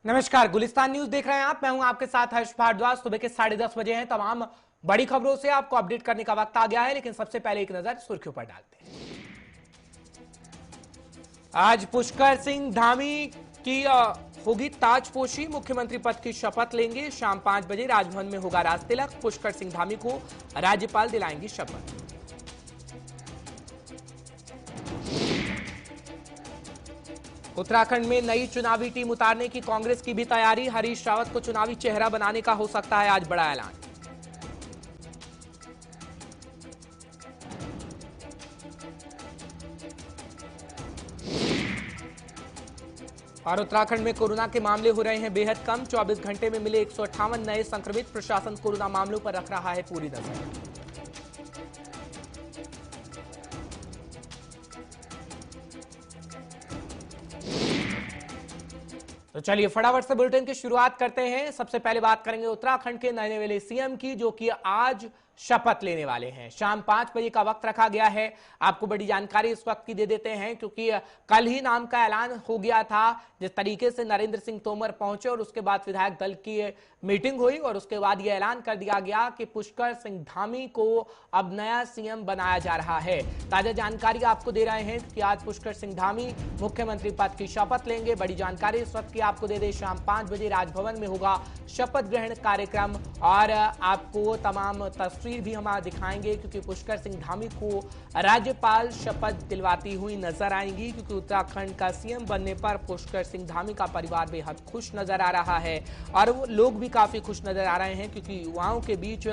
नमस्कार, गुलिस्तान न्यूज देख रहे हैं आप। मैं हूं आपके साथ हर्ष भारद्वाज। सुबह के 10:30 बजे हैं। तमाम बड़ी खबरों से आपको अपडेट करने का वक्त आ गया है, लेकिन सबसे पहले एक नजर सुर्खियों पर डालते हैं। आज पुष्कर सिंह धामी की होगी ताजपोशी। मुख्यमंत्री पद की शपथ लेंगे। शाम 5 बजे राजभवन में होगा राजतिलक। पुष्कर सिंह धामी को राज्यपाल दिलाएंगी शपथ। उत्तराखंड में नई चुनावी टीम उतारने की कांग्रेस की भी तैयारी। हरीश रावत को चुनावी चेहरा बनाने का हो सकता है आज बड़ा ऐलान। और उत्तराखंड में कोरोना के मामले हो रहे हैं बेहद कम। 24 घंटे में मिले 158 नए संक्रमित। प्रशासन कोरोना मामलों पर रख रहा है पूरी नजर। तो चलिए फटाफट से बुलेटिन की शुरुआत करते हैं। सबसे पहले बात करेंगे उत्तराखंड के नए वाले सीएम की, जो कि आज शपथ लेने वाले हैं। शाम 5 बजे का वक्त रखा गया है। आपको बड़ी जानकारी इस वक्त की दे देते हैं, क्योंकि कल ही नाम का ऐलान हो गया था। जिस तरीके से नरेंद्र सिंह तोमर पहुंचे और उसके बाद विधायक दल की मीटिंग हुई और उसके बाद यह ऐलान कर दिया गया कि पुष्कर सिंह धामी को अब नया सीएम बनाया जा रहा है। ताजा जानकारी आपको दे रहे हैं कि आज पुष्कर सिंह धामी मुख्यमंत्री पद की शपथ लेंगे। बड़ी जानकारी इस वक्त की आपको दे दे, शाम 5 बजे राजभवन में होगा शपथ ग्रहण कार्यक्रम और आपको तमाम तस्वीर भी हम दिखाएंगे, क्योंकि पुष्कर सिंह धामी को राज्यपाल शपथ दिलवाती हुई नजर आएंगी। क्योंकि उत्तराखंड का सीएम बनने पर पुष्कर सिंह धामी का परिवार बेहद खुश नजर आ रहा है और वो लोग भी काफी खुश नजर आ रहे हैं, क्योंकि युवाओं के बीच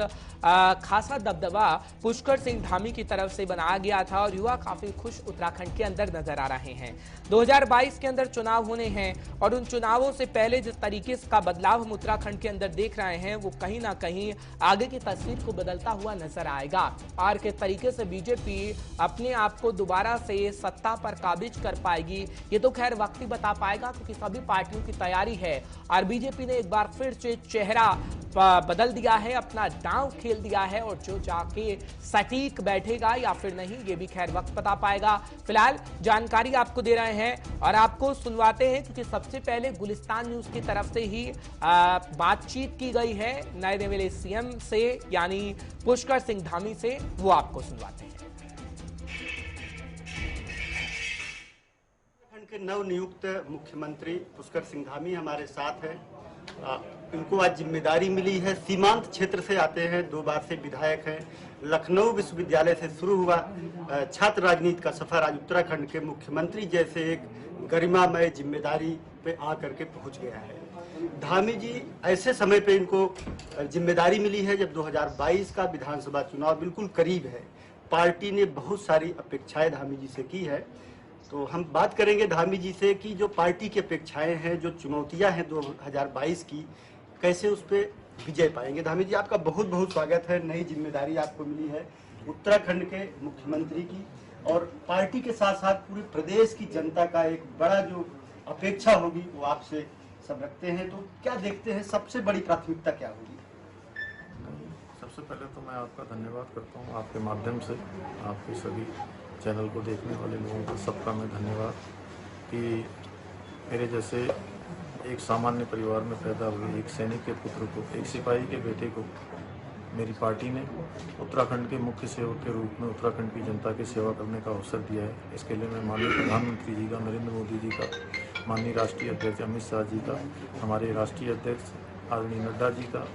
खासा दबदबा पुष्कर सिंह धामी की तरफ से बनाया गया था और युवा काफी खुश उत्तराखंड के अंदर नजर आ रहे हैं। 2022 के अंदर चुनाव होने हैं और उन चुनावों से पहले जिस तरीके का बदलाव हम उत्तराखंड के अंदर देख रहे हैं, वो कहीं ना कहीं आगे की तस्वीर को बदलता हुआ नजर आएगा। और किस तरीके से बीजेपी अपने आप को दोबारा से सत्ता पर काबिज कर पाएगी, ये तो खैर वक्त ही बता पाएगा, क्योंकि सभी पार्टियों की तैयारी है और बीजेपी ने एक बार फिर से चेहरा बदल दिया है, अपना दांव खेल दिया है और जो जाके सटीक बैठेगा या फिर नहीं, ये भी खैर वक्त बता पाएगा। फिलहाल जानकारी आपको दे रहे हैं और आपको सुनवाते हैं, क्योंकि सबसे पहले गुलिस्तान न्यूज की तरफ से ही बातचीत की गई है नए नवेले सीएम से, यानी पुष्कर सिंह धामी से। वो आपको सुनवाते हैं। उत्तराखंड के नवनियुक्त मुख्यमंत्री पुष्कर सिंह धामी हमारे साथ है। इनको आज जिम्मेदारी मिली है। सीमांत क्षेत्र से आते हैं, 2 बार से विधायक हैं। लखनऊ विश्वविद्यालय से शुरू हुआ छात्र राजनीति का सफर आज उत्तराखंड के मुख्यमंत्री जैसे एक गरिमामय जिम्मेदारी पे आकर के पहुंच गया है। धामी जी ऐसे समय पे इनको जिम्मेदारी मिली है जब 2022 का विधानसभा चुनाव बिल्कुल करीब है। पार्टी ने बहुत सारी अपेक्षाएं धामी जी से की है। तो हम बात करेंगे धामी जी से कि जो पार्टी की अपेक्षाएं हैं, जो चुनौतियां हैं 2022 की, कैसे उस पर विजय पाएंगे। धामी जी, आपका बहुत बहुत स्वागत है। नई जिम्मेदारी आपको मिली है उत्तराखंड के मुख्यमंत्री की, और पार्टी के साथ साथ पूरे प्रदेश की जनता का एक बड़ा जो अपेक्षा होगी वो आपसे सब रखते हैं। तो क्या देखते हैं, सबसे बड़ी प्राथमिकता क्या होगी? सबसे पहले तो मैं आपका धन्यवाद करता हूँ, आपके माध्यम से आपके सभी चैनल को देखने वाले लोगों का सबका मैं धन्यवाद कि मेरे जैसे एक सामान्य परिवार में पैदा हुए एक सैनिक के पुत्र को, एक सिपाही के बेटे को मेरी पार्टी ने उत्तराखंड के मुख्य सेवक के रूप में उत्तराखंड की जनता की सेवा करने का अवसर दिया है। इसके लिए मैं माननीय प्रधानमंत्री जी का, नरेंद्र मोदी जी का, माननीय राष्ट्रीय अध्यक्ष अमित शाह जी का, हमारे राष्ट्रीय अध्यक्ष आदरणीय नड्डा जी का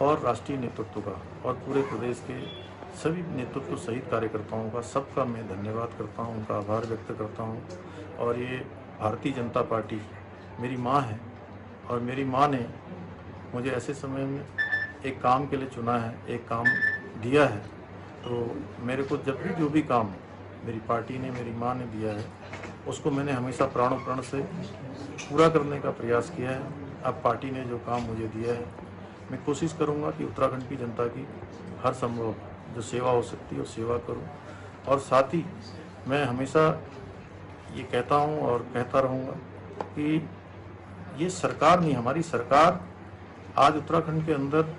और राष्ट्रीय नेतृत्व का और पूरे प्रदेश के सभी नेतृत्व सहित कार्यकर्ताओं का सबका मैं धन्यवाद करता हूं, उनका आभार व्यक्त करता हूं। और ये भारतीय जनता पार्टी मेरी माँ है और मेरी माँ ने मुझे ऐसे समय में एक काम के लिए चुना है, एक काम दिया है। तो मेरे को जब भी जो भी काम मेरी पार्टी ने, मेरी माँ ने दिया है, उसको मैंने हमेशा प्राणों प्राण से पूरा करने का प्रयास किया है। अब पार्टी ने जो काम मुझे दिया है, मैं कोशिश करूंगा कि उत्तराखंड की जनता की हर संभव जो सेवा हो सकती है वो सेवा करूं। और साथ ही मैं हमेशा ये कहता हूं और कहता रहूंगा कि ये सरकार नहीं, हमारी सरकार आज उत्तराखंड के अंदर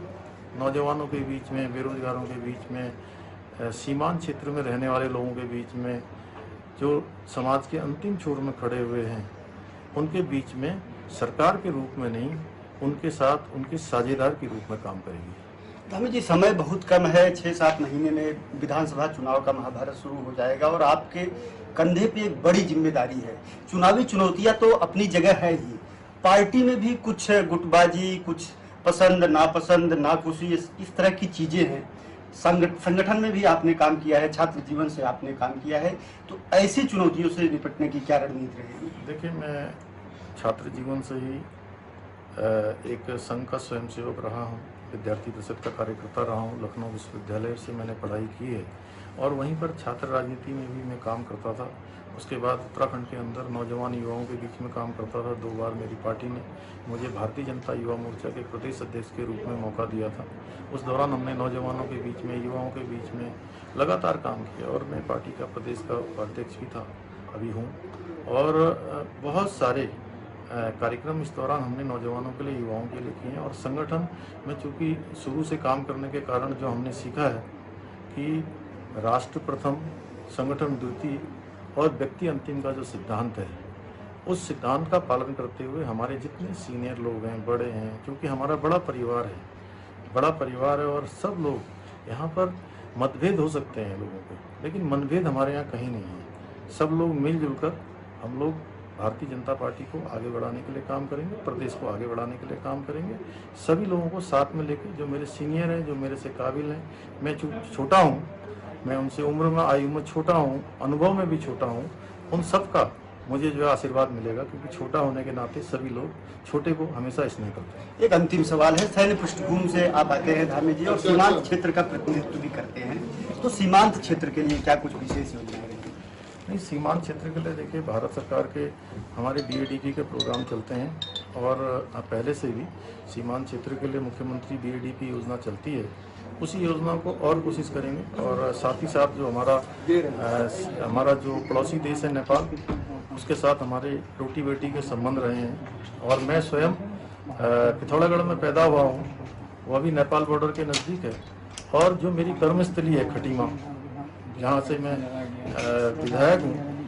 नौजवानों के बीच में, बेरोजगारों के बीच में, सीमांत क्षेत्र में रहने वाले लोगों के बीच में, जो समाज के अंतिम छोर में खड़े हुए हैं, उनके बीच में सरकार के रूप में नहीं, उनके साथ उनके साझेदार के रूप में काम करेगी। धामी जी, समय बहुत कम है, 6-7 महीने में विधानसभा चुनाव का महाभारत शुरू हो जाएगा और आपके कंधे पे एक बड़ी जिम्मेदारी है। चुनावी चुनौतियां तो अपनी जगह है ही, पार्टी में भी कुछ गुटबाजी, कुछ पसंद नापसंद, नाखुशी, इस तरह की चीजें हैं। संगठन में भी आपने काम किया है, छात्र जीवन से आपने काम किया है, तो ऐसी चुनौतियों से निपटने की क्या रणनीति रहेगी? देखिए, मैं छात्र जीवन से ही एक संघ का स्वयंसेवक रहा हूँ, विद्यार्थी परिषद का कार्यकर्ता रहा हूँ। लखनऊ विश्वविद्यालय से मैंने पढ़ाई की है और वहीं पर छात्र राजनीति में भी मैं काम करता था। उसके बाद उत्तराखंड के अंदर नौजवान युवाओं के बीच में काम करता था। 2 बार मेरी पार्टी ने मुझे भारतीय जनता युवा मोर्चा के प्रदेश अध्यक्ष के रूप में मौका दिया था। उस दौरान हमने नौजवानों के बीच में, युवाओं के बीच में लगातार काम किया और मैं पार्टी का प्रदेश का उपाध्यक्ष भी था, अभी हूँ। और बहुत सारे कार्यक्रम इस दौरान हमने नौजवानों के लिए, युवाओं के लिए किए हैं। और संगठन में चूँकि शुरू से काम करने के कारण जो हमने सीखा है कि राष्ट्र प्रथम, संगठन द्वितीय और व्यक्ति अंतिम का जो सिद्धांत है, उस सिद्धांत का पालन करते हुए हमारे जितने सीनियर लोग हैं, बड़े हैं, क्योंकि हमारा बड़ा परिवार है और सब लोग यहाँ पर मतभेद हो सकते हैं लोगों के, लेकिन मनभेद हमारे यहाँ कहीं नहीं है। सब लोग मिलजुल कर हम लोग भारतीय जनता पार्टी को आगे बढ़ाने के लिए काम करेंगे, प्रदेश को आगे बढ़ाने के लिए काम करेंगे। सभी लोगों को साथ में लेकर, जो मेरे सीनियर हैं, जो मेरे से काबिल हैं, मैं छोटा हूँ, मैं उनसे उम्र में, आयु में छोटा हूँ, अनुभव में भी छोटा हूँ, उन सब का मुझे जो आशीर्वाद मिलेगा, क्योंकि छोटा होने के नाते सभी लोग छोटे को हमेशा स्नेह करते हैं। एक अंतिम सवाल है, सैन्य पृष्ठभूमि से आप आते हैं धामी जी और सीमांत क्षेत्र का प्रतिनिधित्व भी करते हैं, तो सीमांत क्षेत्र के लिए क्या कुछ विशेष योजनाएं रहेंगी? नहीं, सीमांत क्षेत्र के लिए देखिए, भारत सरकार के हमारे BADP के प्रोग्राम चलते हैं और पहले से भी सीमांत क्षेत्र के लिए मुख्यमंत्री BADP योजना चलती है। उसी योजना को और कोशिश करेंगे और साथ ही साथ जो हमारा जो पड़ोसी देश है नेपाल, उसके साथ हमारे रोटी बेटी के संबंध रहे हैं। और मैं स्वयं पिथौरागढ़ में पैदा हुआ हूँ, वह भी नेपाल बॉर्डर के नज़दीक है। और जो मेरी कर्मस्थली है खटीमा, जहाँ से मैं विधायक हूँ,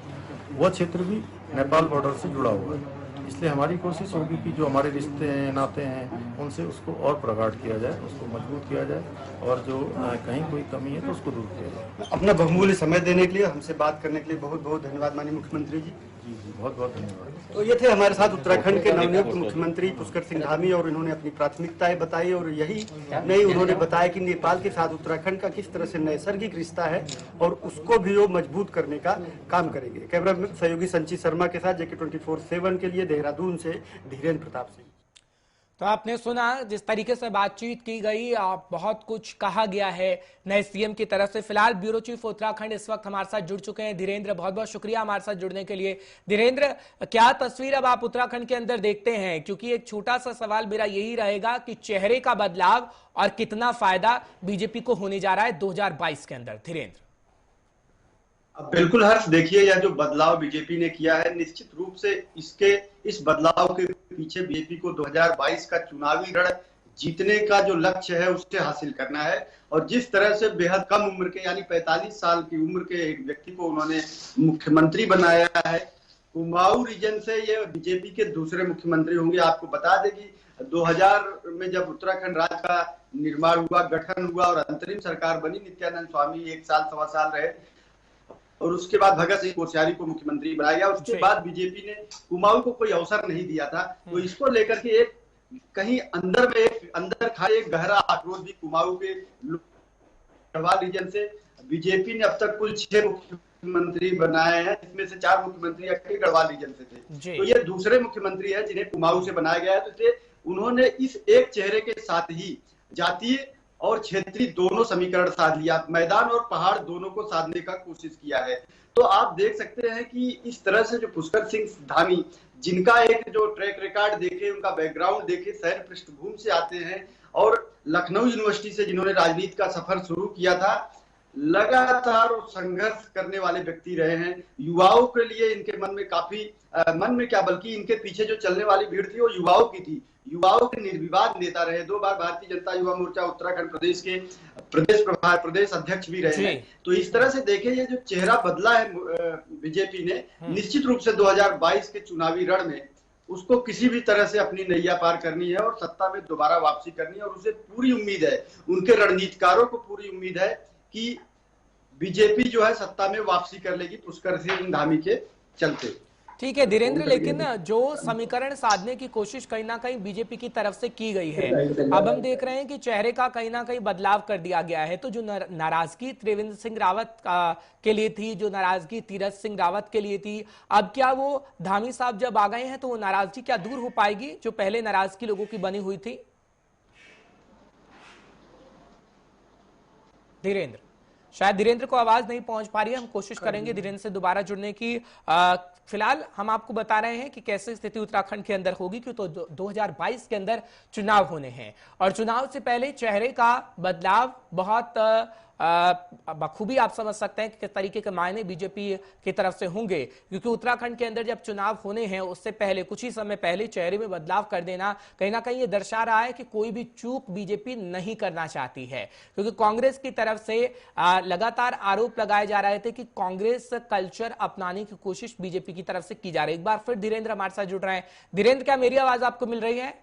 वह क्षेत्र भी नेपाल बॉर्डर से जुड़ा हुआ है। इसलिए हमारी कोशिश होगी कि जो हमारे रिश्ते हैं, नाते हैं, उनसे उसको और प्रगाढ़ किया जाए, उसको मजबूत किया जाए और जो कहीं कोई कमी है तो उसको दूर किया जाए। अपना बहुमूल्य समय देने के लिए, हमसे बात करने के लिए बहुत बहुत धन्यवाद माननीय मुख्यमंत्री जी। जी, बहुत बहुत धन्यवाद। तो ये थे हमारे साथ उत्तराखंड के नवनियुक्त मुख्यमंत्री पुष्कर सिंह धामी और इन्होंने अपनी प्राथमिकताएं बताई और यही नहीं, उन्होंने बताया कि नेपाल के साथ उत्तराखंड का किस तरह से नैसर्गिक रिश्ता है और उसको भी वो मजबूत करने का काम करेंगे। कैमरा सहयोगी संचित शर्मा के साथ JK 24/7 के लिए देहरादून से धीरेन्द्र प्रताप सिंह। तो आपने सुना जिस तरीके से बातचीत की गई, बहुत कुछ कहा गया है नए सीएम की तरफ से। फिलहाल ब्यूरो चीफ उत्तराखंड इस वक्त हमारे साथ जुड़ चुके हैं धीरेन्द्र, बहुत बहुत शुक्रिया हमारे साथ जुड़ने के लिए। धीरेन्द्र, क्या तस्वीर अब आप उत्तराखंड के अंदर देखते हैं? क्योंकि एक छोटा सा सवाल मेरा यही रहेगा कि चेहरे का बदलाव और कितना फायदा बीजेपी को होने जा रहा है 2022 के अंदर। धीरेन्द्र, बिल्कुल हर्ष, देखिए यह जो बदलाव बीजेपी ने किया है, निश्चित रूप से इस बदलाव के पीछे बीजेपी को 2022 का चुनावी रण जीतने का जो लक्ष्य है उसे हासिल करना है। और जिस तरह से बेहद कम उम्र के, यानी 45 साल की उम्र के एक व्यक्ति को उन्होंने मुख्यमंत्री बनाया है, कुमाऊं रीजन से ये बीजेपी के दूसरे मुख्यमंत्री होंगे। आपको बता दें कि 2000 में जब उत्तराखंड राज्य का निर्माण हुआ, गठन हुआ और अंतरिम सरकार बनी, नित्यानंद स्वामी 1 साल सवा साल रहे और उसके बाद भगत सिंह कोश्यारी को मुख्यमंत्री बनाया गया। उसके बाद बीजेपी ने कुमाऊं को कोई अवसर नहीं दिया था। तो इसको लेकर के एक कहीं अंदर खाए एक गहरा आक्रोश भी कुमाऊं के गढ़वाल रीजन से। बीजेपी ने अब तक कुल 6 मुख्यमंत्री बनाए हैं, जिसमें से 4 मुख्यमंत्री गढ़वाल रीजन से थे। तो ये दूसरे मुख्यमंत्री है जिन्हें कुमाऊं से बनाया गया है। तो इसलिए उन्होंने इस एक चेहरे के साथ ही जातीय और क्षेत्रीय दोनों समीकरण साध लिया, मैदान और पहाड़ दोनों को साधने का कोशिश किया है। तो आप देख सकते हैं कि इस तरह से जो पुष्कर सिंह धामी, जिनका एक जो ट्रैक रिकॉर्ड देखे, उनका बैकग्राउंड देखे, सैन्य पृष्ठभूमि से आते हैं और लखनऊ यूनिवर्सिटी से जिन्होंने राजनीति का सफर शुरू किया था, लगातार संघर्ष करने वाले व्यक्ति रहे हैं। युवाओं के लिए इनके मन में काफी मन में क्या बल्कि इनके पीछे जो चलने वाली भीड़ थी वो युवाओं की थी। युवाओं के निर्विवाद नेता रहे, 2 बार भारतीय जनता युवा मोर्चा उत्तराखंड प्रदेश के प्रदेश अध्यक्ष भी रहे हैं। तो इस तरह से देखें, ये जो चेहरा बदला है बीजेपी ने, निश्चित रूप से 2022 के चुनावी रण में उसको किसी भी तरह से अपनी नैया पार करनी है और सत्ता में दोबारा वापसी करनी है। और उसे पूरी उम्मीद है, उनके रणनीतिकारों को पूरी उम्मीद है कि बीजेपी जो है सत्ता में वापसी कर लेगी पुष्कर सिंह धामी के चलते। ठीक है धीरेन्द्र, लेकिन जो समीकरण साधने की कोशिश कहीं ना कहीं बीजेपी की तरफ से की गई है, अब हम देख रहे हैं कि चेहरे का कहीं ना कहीं बदलाव कर दिया गया है। तो जो नाराजगी त्रिवेंद्र सिंह रावत के लिए थी, जो नाराजगी तीरथ सिंह रावत के लिए थी, अब क्या वो धामी साहब जब आ गए हैं तो वो नाराजगी क्या दूर हो पाएगी जो पहले नाराजगी लोगों की बनी हुई थी? धीरेन्द्र, शायद धीरेन्द्र को आवाज नहीं पहुंच पा रही है, हम कोशिश करेंगे धीरेन्द्र से दोबारा जुड़ने की। फिलहाल हम आपको बता रहे हैं कि कैसे स्थिति उत्तराखंड के अंदर होगी, क्योंकि तो 2022 के अंदर चुनाव होने हैं और चुनाव से पहले चेहरे का बदलाव बहुत बखूबी आप समझ सकते हैं कि किस तरीके के मायने बीजेपी की तरफ से होंगे, क्योंकि उत्तराखंड के अंदर जब चुनाव होने हैं उससे पहले कुछ ही समय पहले चेहरे में बदलाव कर देना कहीं ना कहीं ये दर्शा रहा है कि कोई भी चूक बीजेपी नहीं करना चाहती है। क्योंकि कांग्रेस की तरफ से लगातार आरोप लगाए जा रहे थे कि कांग्रेस कल्चर अपनाने की कोशिश बीजेपी की तरफ से की जा रही है। एक बार फिर धीरेन्द्र हमारे साथ जुड़ रहे हैं। धीरेन्द्र, क्या मेरी आवाज आपको मिल रही है?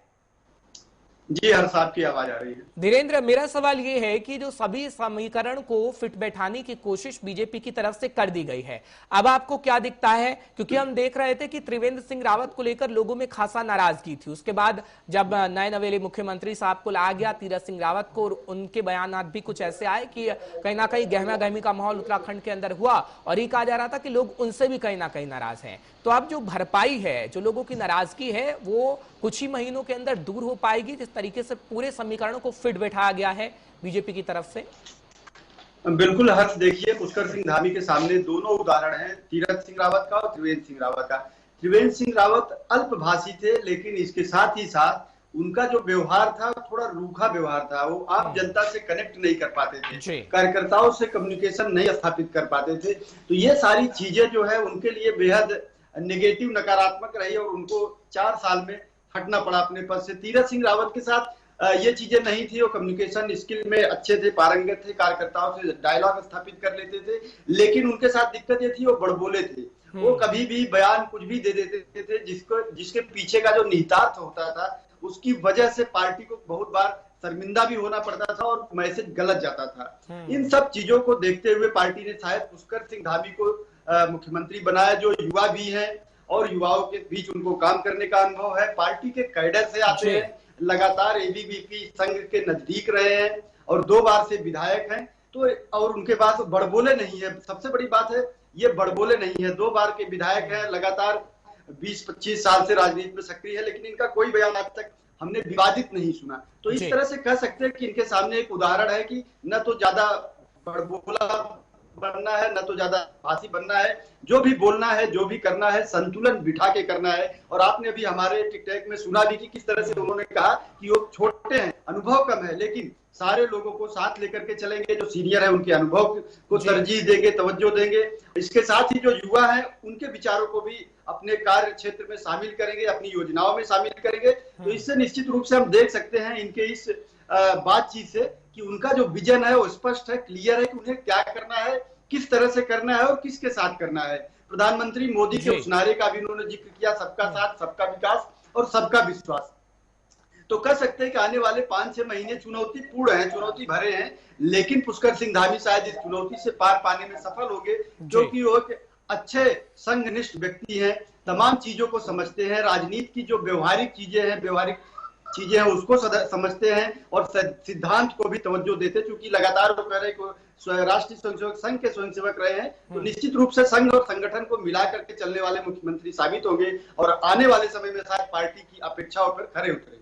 जी, हर साहब की आवाज आ रही है। धीरेन्द्र, मेरा सवाल ये है कि जो सभी समीकरण को फिट बैठाने की कोशिश बीजेपी की तरफ से कर दी गई है, अब आपको क्या दिखता है? क्योंकि हम देख रहे थे कि त्रिवेंद्र सिंह रावत को लेकर लोगों में खासा नाराजगी थी। उसके बाद जब नए नवेले मुख्यमंत्री साहब को लाया गया तीरथ सिंह रावत को, और उनके बयान भी कुछ ऐसे आए कि कहीं ना कहीं गहमा गहमी का माहौल उत्तराखंड के अंदर हुआ और ये कहा जा रहा था कि लोग उनसे भी कहीं ना कहीं नाराज हैं। तो अब जो भरपाई है, जो लोगों की नाराजगी है, वो कुछ ही महीनों के अंदर दूर हो पाएगी जिस तरीके से पूरे समीकरणों को फिट बैठाया गया है बीजेपी की तरफ से? बिल्कुल हर्ष, देखिए पुष्कर सिंह धामी के सामने दोनों उदाहरण हैं, तीरथ सिंह रावत का और त्रिवेंद्र सिंह रावत का। त्रिवेंद्र सिंह रावत अल्पभाषी थे, लेकिन इसके साथ ही साथ उनका जो व्यवहार था थोड़ा रूखा व्यवहार था। वो आम जनता से कनेक्ट नहीं कर पाते थे, कार्यकर्ताओं से कम्युनिकेशन नहीं स्थापित कर पाते थे। तो ये सारी चीजें जो है उनके लिए बेहद नेगेटिव, नकारात्मक रही और उनको 4 साल में हटना पड़ा अपने पद से। तीरथ सिंह रावत के साथ ये चीजें नहीं थी, वो कम्युनिकेशन स्किल में अच्छे थे, पारंगत थे, कार्यकर्ताओं से डायलॉग स्थापित कर लेते थे। लेकिन उनके साथ दिक्कत ये थी, वो बड़बोले थे। वो कभी भी बयान कुछ भी दे देते थे जिसके पीछे का जो निहितार्थ होता था उसकी वजह से पार्टी को बहुत बार शर्मिंदा भी होना पड़ता था और मैसेज गलत जाता था। इन सब चीजों को देखते हुए पार्टी ने शायद पुष्कर सिंह धामी को मुख्यमंत्री बनाया, जो युवा भी है और युवाओं के बीच उनको काम करने का अनुभव है, पार्टी के कैडर से आते हैं, लगातार एबीवीपी संघ के नजदीक रहे हैं और 2 बार से विधायक हैं। तो और उनके पास बड़बोले नहीं है, सबसे बड़ी बात है ये बड़बोले नहीं है। 2 बार के विधायक हैं, लगातार 20-25 साल से राजनीति में सक्रिय है, लेकिन इनका कोई बयान आज तक हमने विवादित नहीं सुना। तो इस तरह से कह सकते हैं कि इनके सामने एक उदाहरण है कि न तो ज्यादा बड़बोला बनना है, न तो ज्यादा भाषी बनना है। जो भी बोलना है, जो भी करना है, संतुलन बिठा के करना है। और आपने अभी हमारे टिकटॉक में सुना भी कि किस तरह से उन्होंने कहा कि वो छोटे हैं, अनुभव कम है, लेकिन सारे लोगों को साथ लेकर के चलेंगे। जो सीनियर है उनके अनुभव को तरजीह देंगे, तवज्जो देंगे। इसके साथ ही जो युवा है उनके विचारों को भी अपने कार्य क्षेत्र में शामिल करेंगे, अपनी योजनाओं में शामिल करेंगे। तो इससे निश्चित रूप से हम देख सकते हैं इनके इस बातचीत से कि उनका जो विजन है वो स्पष्ट है, क्लियर है कि उन्हें क्या करना है, किस तरह से करना है और किसके साथ करना है। प्रधानमंत्री मोदी के उस नारे का भी उन्होंने जिक्र किया, सबका साथ, सबका विकास और सबका विश्वास। तो कह सकते हैं कि आने वाले 5-6 महीने चुनौतीपूर्ण हैं, चुनौती भरे हैं, लेकिन पुष्कर सिंह धामी शायद इस चुनौती से पार पाने में सफल होंगे, क्योंकि वो एक अच्छे संघनिष्ठ व्यक्ति हैं, तमाम चीजों को समझते हैं, राजनीति की जो व्यवहारिक चीजें हैं उसको समझते हैं और सिद्धांत को भी तवज्जो देते हैं। क्योंकि लगातार वो कह रहे हैं राष्ट्रीय स्वयंसेवक संघ के स्वयंसेवक रहे हैं, तो निश्चित रूप से संघ और संगठन को मिला करके चलने वाले मुख्यमंत्री साबित होंगे और आने वाले समय में शायद पार्टी की अपेक्षाओं पर खरे उतरेंगे।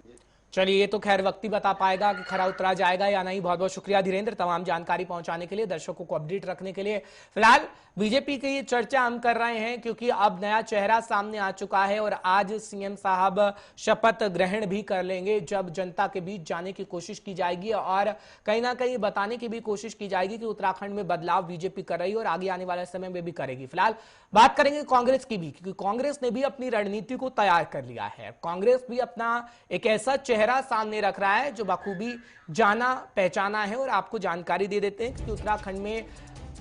चलिए, ये तो खैर वक्त ही बता पाएगा कि खरा उतरा जाएगा या नहीं। बहुत बहुत शुक्रिया धीरेन्द्र, तमाम जानकारी पहुंचाने के लिए, दर्शकों को अपडेट रखने के लिए। फिलहाल बीजेपी की ये चर्चा हम कर रहे हैं क्योंकि अब नया चेहरा सामने आ चुका है और आज सीएम साहब शपथ ग्रहण भी कर लेंगे, जब जनता के बीच जाने की कोशिश की जाएगी और कहीं ना कहीं बताने की भी कोशिश की जाएगी कि उत्तराखंड में बदलाव बीजेपी कर रही है और आगे आने वाले समय में भी करेगी। फिलहाल बात करेंगे कांग्रेस की भी, क्योंकि कांग्रेस ने भी अपनी रणनीति को तैयार कर लिया है। कांग्रेस भी अपना एक ऐसा चेहरा सामने रख रहा है जो बखूबी जाना पहचाना है और आपको जानकारी दे देते हैं कि उत्तराखंड में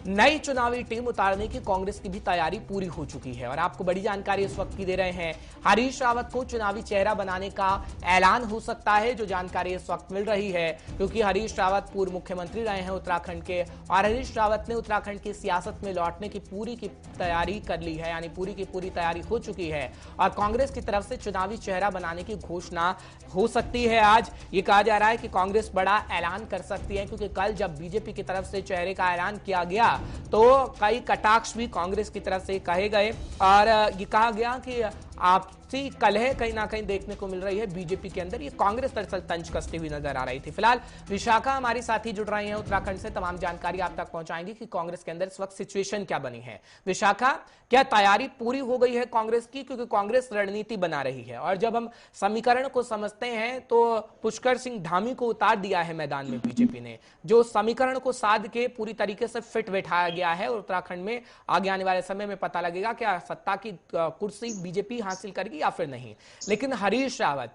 नई चुनावी टीम उतारने की कांग्रेस की भी तैयारी पूरी हो चुकी है और आपको बड़ी जानकारी इस वक्त की दे रहे हैं। हरीश रावत को चुनावी चेहरा बनाने का ऐलान हो सकता है, जो जानकारी इस वक्त मिल रही है, क्योंकि हरीश रावत पूर्व मुख्यमंत्री रहे हैं उत्तराखंड के और हरीश रावत ने उत्तराखंड की सियासत में लौटने की पूरी की तैयारी कर ली है, यानी पूरी की पूरी तैयारी हो चुकी है और कांग्रेस की तरफ से चुनावी चेहरा बनाने की घोषणा हो सकती है। आज ये कहा जा रहा है कि कांग्रेस बड़ा ऐलान कर सकती है, क्योंकि कल जब बीजेपी की तरफ से चेहरे का ऐलान किया गया तो कई कटाक्ष भी कांग्रेस की तरफ से कहे गए और ये कहा गया कि आपसी कलह कहीं ना कहीं देखने को मिल रही है बीजेपी के अंदर। ये कांग्रेस दरअसल तंज कसती हुई नजर आ रही थी। फिलहाल विशाखा हमारी साथी जुड़ रही हैं उत्तराखंड से, तमाम जानकारी आप तक पहुंचाएंगी कि कांग्रेस के अंदर इस वक्त सिचुएशन क्या बनी है। विशाखा, क्या तैयारी पूरी हो गई है कांग्रेस की? क्योंकि कांग्रेस रणनीति बना रही है और जब हम समीकरण को समझते हैं तो पुष्कर सिंह धामी को उतार दिया है मैदान में बीजेपी ने, जो समीकरण को साध के पूरी तरीके से फिट बैठाया गया है और उत्तराखंड में आगे आने वाले समय में पता लगेगा क्या सत्ता की कुर्सी बीजेपी हासिल करेगी या फिर नहीं। लेकिन हरीश रावत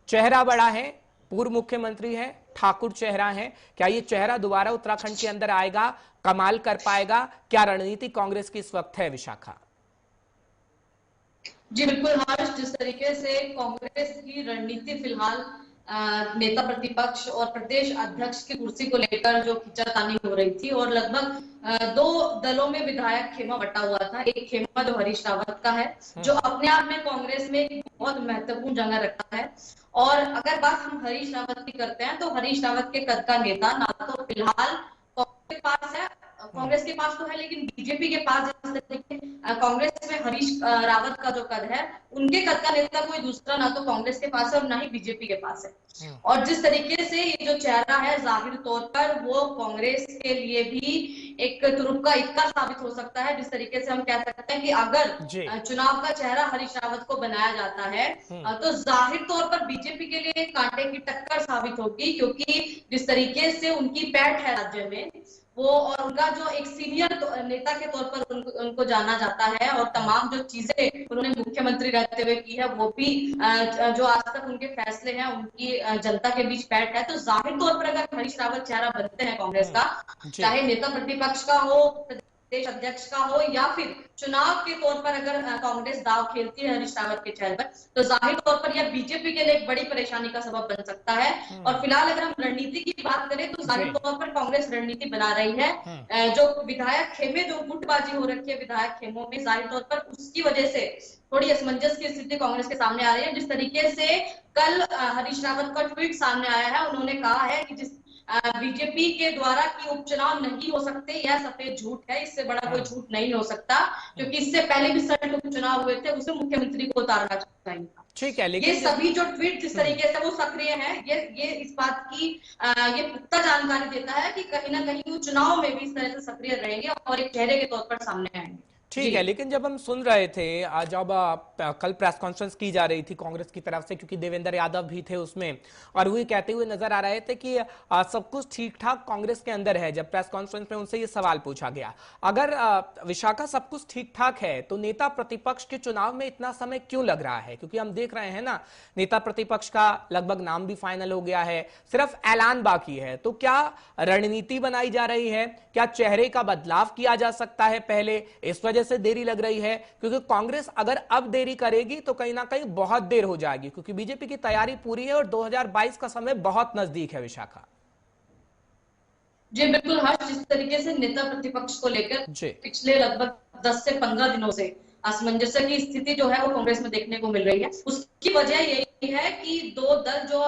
चेहरा बड़ा है, पूर्व मुख्यमंत्री है, ठाकुर चेहरा है, क्या ये चेहरा दोबारा उत्तराखंड के अंदर आएगा, कमाल कर पाएगा? क्या रणनीति कांग्रेस की इस वक्त है विशाखा? जी बिल्कुल हर्ष, जिस तरीके से कांग्रेस की रणनीति फिलहाल नेता प्रतिपक्ष और प्रदेश अध्यक्ष की कुर्सी को लेकर जो खींचातानी हो रही थी और लगभग दो दलों में विधायक खेमा बटा हुआ था। एक खेमा जो हरीश रावत का है, जो अपने आप में कांग्रेस में एक बहुत महत्वपूर्ण जगह रखता है। और अगर बात हम हरीश रावत की करते हैं तो हरीश रावत के कद का नेता ना तो फिलहाल कांग्रेस के पास है, कांग्रेस के पास तो है, लेकिन बीजेपी के पास कांग्रेस में हरीश रावत का जो कद है, उनके कद का नेता कोई दूसरा ना तो कांग्रेस के पास है और ना ही बीजेपी के पास है। और जिस तरीके से ये जो चेहरा है जाहिर तौर पर वो कांग्रेस के लिए भी एक तुरुप का इक्का साबित हो सकता है। जिस तरीके से हम कह सकते हैं कि अगर चुनाव का चेहरा हरीश रावत को बनाया जाता है तो जाहिर तौर पर बीजेपी के लिए कांटे की टक्कर साबित होगी, क्योंकि जिस तरीके से उनकी पैठ है राज्य में वो और उनका जो एक सीनियर नेता के तौर पर उनको जाना जाता है और तमाम जो चीजें उन्होंने मुख्यमंत्री रहते हुए की है वो भी जो आज तक उनके फैसले हैं उनकी जनता के बीच बैठ है। तो जाहिर तौर पर अगर हरीश रावत चेहरा बनते हैं कांग्रेस का, चाहे नेता प्रतिपक्ष का हो, प्रदेश अध्यक्ष का हो या फिर चुनाव के तौर पर अगर कांग्रेस दाव खेलती है हरीश रावत के चेहरे पर, तो जाहिर तौर पर यह बीजेपी के लिए एक बड़ी परेशानी का सबब बन सकता है। और फिलहाल अगर हम रणनीति की बात करें तो जाहिर तौर पर कांग्रेस रणनीति बना रही है। जो विधायक खेमे, जो गुटबाजी हो रखी है विधायक खेमों में, जाहिर तौर पर उसकी वजह से थोड़ी असमंजस की स्थिति कांग्रेस के सामने आ रही है। जिस तरीके से कल हरीश रावत का ट्वीट सामने आया है, उन्होंने कहा है कि जिस बीजेपी के द्वारा की उपचुनाव नहीं हो सकते, यह सफेद झूठ है, इससे बड़ा कोई झूठ नहीं हो सकता, क्योंकि इससे पहले भी सड़क उपचुनाव हुए थे, उसमें मुख्यमंत्री को उतारना चाहिए था। ठीक है, लेकिन ये सभी जो ट्वीट जिस तरीके से वो सक्रिय है, ये इस बात की ये पुख्ता जानकारी देता है कि कहीं ना कहीं वो चुनाव में भी इस तरह से सक्रिय रहेंगे और एक चेहरे के तौर पर सामने आएंगे। ठीक है, लेकिन जब हम सुन रहे थे, जब कल प्रेस कॉन्फ्रेंस की जा रही थी कांग्रेस की तरफ से, क्योंकि देवेंद्र यादव भी थे उसमें और वो कहते हुए नजर आ रहे थे कि सब कुछ ठीक ठाक कांग्रेस के अंदर है। जब प्रेस कॉन्फ्रेंस में उनसे ये सवाल पूछा गया, अगर विशाखा सब कुछ ठीक ठाक है तो नेता प्रतिपक्ष के चुनाव में इतना समय क्यों लग रहा है? क्योंकि हम देख रहे हैं ना, नेता प्रतिपक्ष का लगभग नाम भी फाइनल हो गया है, सिर्फ ऐलान बाकी है। तो क्या रणनीति बनाई जा रही है? क्या चेहरे का बदलाव किया जा सकता है पहले, इस वजह से देरी लग रही है? क्योंकि कांग्रेस अगर अब देरी करेगी तो कहीं ना कहीं बहुत देर हो जाएगी, क्योंकि बीजेपी की तैयारी पूरी है और 2022 का समय बहुत नजदीक है। विशाखा जी बिल्कुल हर्ष, जिस तरीके से नेता प्रतिपक्ष को लेकर पिछले लगभग 10 से 15 दिनों से असमंजस्य की स्थिति जो है वो कांग्रेस में देखने को मिल रही है। उसकी वजह यही है कि दो दल, जो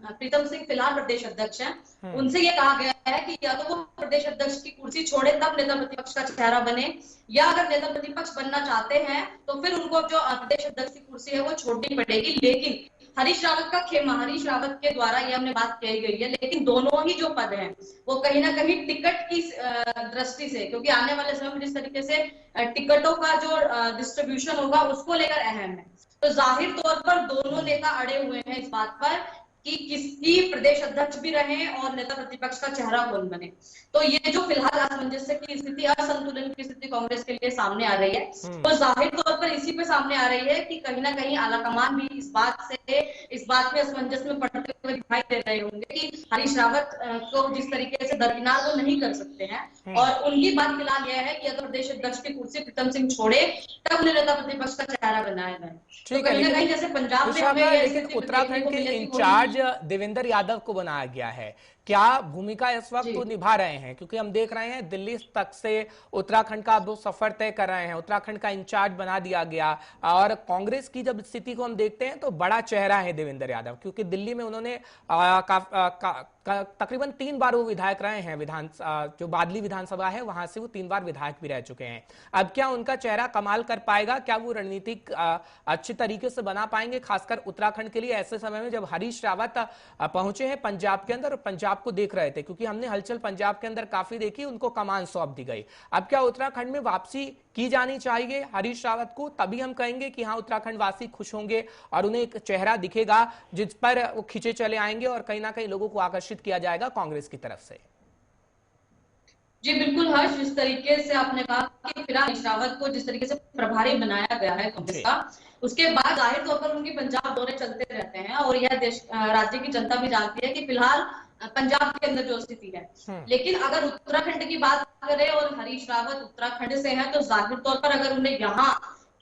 प्रीतम सिंह फिलहाल प्रदेश अध्यक्ष हैं, उनसे ये कहा गया है कि या तो वो प्रदेश अध्यक्ष की कुर्सी छोड़े तब नेता प्रतिपक्ष का चेहरा बने, या अगर नेता प्रतिपक्ष बनना चाहते हैं तो फिर उनको जो प्रदेश अध्यक्ष की कुर्सी है वो छोड़नी पड़ेगी। लेकिन हरीश रावत का खेमा, हरीश रावत के द्वारा ये हमने बात कही गई है, लेकिन दोनों ही जो पद हैं वो कहीं ना कहीं टिकट की दृष्टि से, क्योंकि आने वाले समय में जिस तरीके से टिकटों का जो डिस्ट्रीब्यूशन होगा उसको लेकर अहम है। तो जाहिर तौर पर दोनों नेता अड़े हुए हैं इस बात पर कि किसकी प्रदेश अध्यक्ष भी रहे और नेता प्रतिपक्ष का चेहरा कौन बने। तो ये जो फिलहाल असमंजस्य की स्थिति, असंतुलन की स्थिति कांग्रेस के लिए सामने आ रही है, तो जाहिर तौर पर इसी पे सामने आ रही है कि कहीं ना कहीं आलाकमान भी इस बात में असमंजस में पड़ते हुए दिखाई दे रहे होंगे कि हरीश रावत को जिस तरीके से दरकिनार वो नहीं कर सकते हैं। और उनकी बात फिलहाल यह है कि अगर प्रदेश अध्यक्ष की कुर्सी प्रीतम सिंह छोड़े तब उन्हें नेता प्रतिपक्ष का चेहरा बनाया जाए। तो कहीं ना कहीं जैसे पंजाब में हमें लेकिन उत्तराखंड के इंचार्ज देवेंद्र यादव को बनाया गया है, क्या भूमिका इस वक्त वो निभा रहे हैं? क्योंकि हम देख रहे हैं दिल्ली तक से उत्तराखंड का वो सफर तय कर रहे हैं, उत्तराखंड का इंचार्ज बना दिया गया। और कांग्रेस की जब स्थिति को हम देखते हैं तो बड़ा चेहरा है देवेंद्र यादव, क्योंकि दिल्ली में उन्होंने तकरीबन 3 बार वो विधायक रहे हैं। जो बादली विधानसभा है वहां से वो 3 बार विधायक भी रह चुके हैं। अब क्या उनका चेहरा कमाल कर पाएगा? क्या वो रणनीतिक अच्छे तरीके से बना पाएंगे, खासकर उत्तराखंड के लिए ऐसे समय में जब हरीश रावत पहुंचे हैं पंजाब के अंदर और पंजाब को देख रहे थे? क्योंकि हमने हलचल पंजाब के अंदर काफी देखी, उनको कमान सौंप दी गई। अब क्या उत्तराखंड में वापसी की जानी चाहिए हरीश रावत को? तभी हम कहेंगे कि हाँ, उत्तराखंड वासी खुश होंगे और उन्हें एक चेहरा दिखेगा जिस पर वो खींचे चले आएंगे और कहीं ना कहीं लोगों को आकर्षित किया जाएगा कांग्रेस की तरफ से। जी बिल्कुल हर्ष, जिस तरीके से आपने कहा कि फिलहाल हरीश रावत को जिस तरीके से प्रभारी बनाया गया है कांग्रेस का, उसके बाद जाहिर तौर पर उनकी पंजाब दौरे चलते रहते हैं और यह देश राज्य की जनता भी जानती है कि फिलहाल पंजाब के अंदर जो स्थिति है। लेकिन अगर उत्तराखंड की बात करें और हरीश रावत उत्तराखंड से हैं तो जाहिर तौर पर अगर उन्हें यहाँ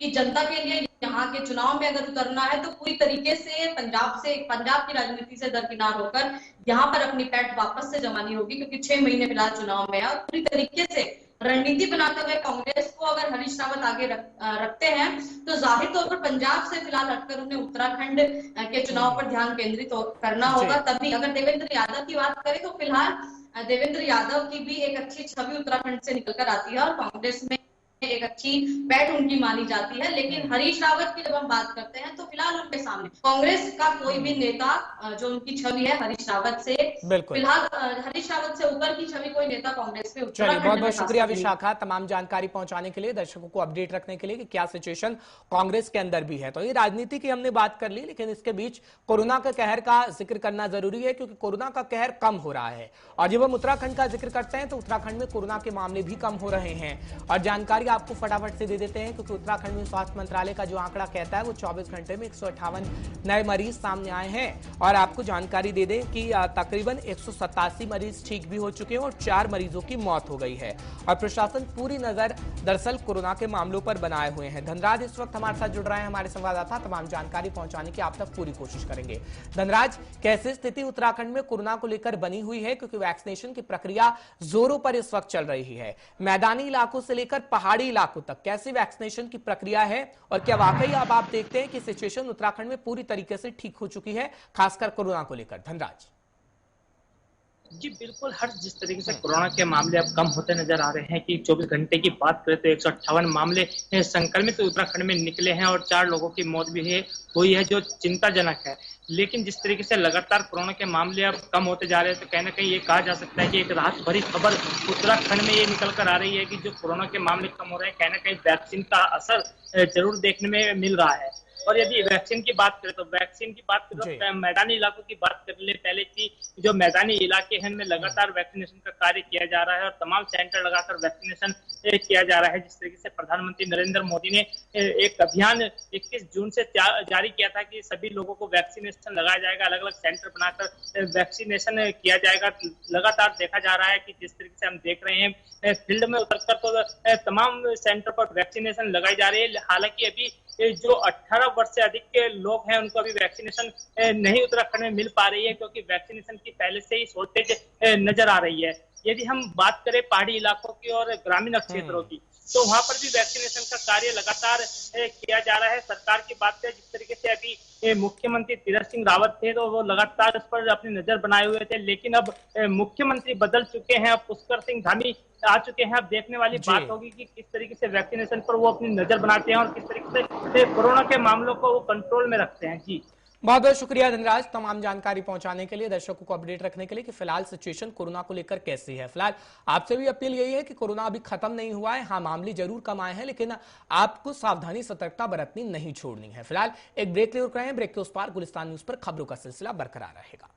की जनता के लिए यहाँ के चुनाव में अगर उतरना है तो पूरी तरीके से पंजाब की राजनीति से दरकिनार होकर यहाँ पर अपनी पैठ वापस से जमानी होगी, क्योंकि 6 महीने फिलहाल चुनाव में है और पूरी तरीके से रणनीति बनाते हुए कांग्रेस को अगर हरीश रावत आगे रखते हैं तो जाहिर तौर पर पंजाब से फिलहाल हटकर उन्हें उत्तराखंड के चुनाव पर ध्यान केंद्रित करना होगा। तभी अगर देवेंद्र यादव की बात करें तो फिलहाल देवेंद्र यादव की भी एक अच्छी छवि उत्तराखंड से निकल कर आती है और कांग्रेस में एक अच्छी बैठ उनकी मानी जाती है। लेकिन हरीश रावत की जब हम बात करते हैं तो फिलहाल उनके सामने कांग्रेस का कोई भी नेता जो उनकी छवि है हरीश रावत से, फिलहाल हरीश रावत से ऊपर की छवि कोई नेता कांग्रेस में। चलिए, बहुत बहुत शुक्रिया विशाखा तमाम जानकारी पहुंचाने के लिए, दर्शकों को अपडेट रखने के लिए कि क्या सिचुएशन कांग्रेस के अंदर भी है। तो ये राजनीति की हमने बात कर ली, लेकिन इसके बीच कोरोना के कहर का जिक्र करना जरूरी है, क्योंकि कोरोना का कहर कम हो रहा है। और जब हम उत्तराखंड का जिक्र करते हैं तो उत्तराखंड में कोरोना के मामले भी कम हो रहे हैं। और जानकारी आपको फटाफट से दे देते हैं, क्योंकि उत्तराखंड में स्वास्थ्य मंत्रालय का जो आंकड़ा कहता है वो 24 घंटे में 158 नए मरीज सामने आए हैं। और आपको जानकारी दे दें कि तकरीबन 187 मरीज ठीक भी हो चुके हैं और 4 मरीजों की मौत हो गई है। और प्रशासन पूरी नजर दरअसल कोरोना के मामलों पर बनाए हुए हैं। धनराज इस वक्त हमारे साथ जुड़ रहे हैं, हमारे संवाददाता, तमाम जानकारी पहुंचाने की आप तक पूरी कोशिश करेंगे। धनराज, कैसी स्थिति उत्तराखंड में कोरोना को लेकर बनी हुई है? क्योंकि वैक्सीनेशन की प्रक्रिया जोरों पर इस वक्त चल रही है। मैदानी इलाकों से लेकर पहाड़ी इलाकों तक कैसी वैक्सीनेशन की प्रक्रिया है और क्या वाकई अब आप देखते हैं कि सिचुएशन उत्तराखंड में पूरी तरीके से ठीक हो चुकी है, खासकर कोरोना को लेकर? धनराज जी बिल्कुल हर जिस तरीके से कोरोना के मामले अब कम होते नजर आ रहे हैं कि 24 घंटे की बात करें तो 158 मामले संक्रमित उत्तराखंड में निकले हैं और 4 लोगों की मौत भी हुई है, जो चिंताजनक है। लेकिन जिस तरीके से लगातार कोरोना के मामले अब कम होते जा रहे हैं तो कहीं ना कहीं ये कहा जा सकता है कि एक राहत भरी खबर उत्तराखंड में ये निकल कर आ रही है कि जो कोरोना के मामले कम हो रहे हैं, कहीं ना कहीं वैक्सीन का असर जरूर देखने में मिल रहा है। और यदि वैक्सीन की बात करें तो मैदानी इलाकों की बात कर ले पहले की, जो मैदानी इलाके हैं उनमें लगातार वैक्सीनेशन का कार्य किया जा रहा है और तमाम सेंटर लगाकर वैक्सीनेशन किया जा रहा है। जिस तरीके से प्रधानमंत्री नरेंद्र मोदी ने एक अभियान 21 जून से जारी किया था कि सभी लोगों को वैक्सीनेशन लगाया जाएगा, अलग अलग सेंटर बनाकर वैक्सीनेशन किया जाएगा। लगातार देखा जा रहा है कि जिस तरीके से हम देख रहे हैं फील्ड में उतरकर तो तमाम सेंटर पर वैक्सीनेशन लगाई जा रही है। हालांकि अभी जो 18 वर्ष से अधिक के लोग हैं उनको अभी वैक्सीनेशन नहीं उत्तराखंड में मिल पा रही है, क्योंकि वैक्सीनेशन की पहले से ही शॉर्टेज नजर आ रही है। यदि हम बात करें पहाड़ी इलाकों की और ग्रामीण क्षेत्रों की, तो वहां पर भी वैक्सीनेशन का कार्य लगातार किया जा रहा है। सरकार की बात करें, जिस तरीके से अभी मुख्यमंत्री तीरथ सिंह रावत थे तो वो लगातार उस पर अपनी नजर बनाए हुए थे, लेकिन अब मुख्यमंत्री बदल चुके हैं, अब पुष्कर सिंह धामी आ चुके हैं। अब देखने वाली बात होगी कि किस तरीके से वैक्सीनेशन पर वो अपनी नजर बनाते हैं और किस तरीके से कोरोना के मामलों को वो कंट्रोल में रखते हैं। जी बहुत बहुत शुक्रिया धनराज, तमाम जानकारी पहुंचाने के लिए, दर्शकों को अपडेट रखने के लिए कि फिलहाल सिचुएशन कोरोना को लेकर कैसी है। फिलहाल आपसे भी अपील यही है कि कोरोना अभी खत्म नहीं हुआ है। हाँ, मामले जरूर कम आए हैं, लेकिन आपको सावधानी सतर्कता बरतनी नहीं छोड़नी है। फिलहाल एक ब्रेक ले रहे हैं, ब्रेक के उस पार गुलिस्तान न्यूज पर खबरों का सिलसिला बरकरार रहेगा।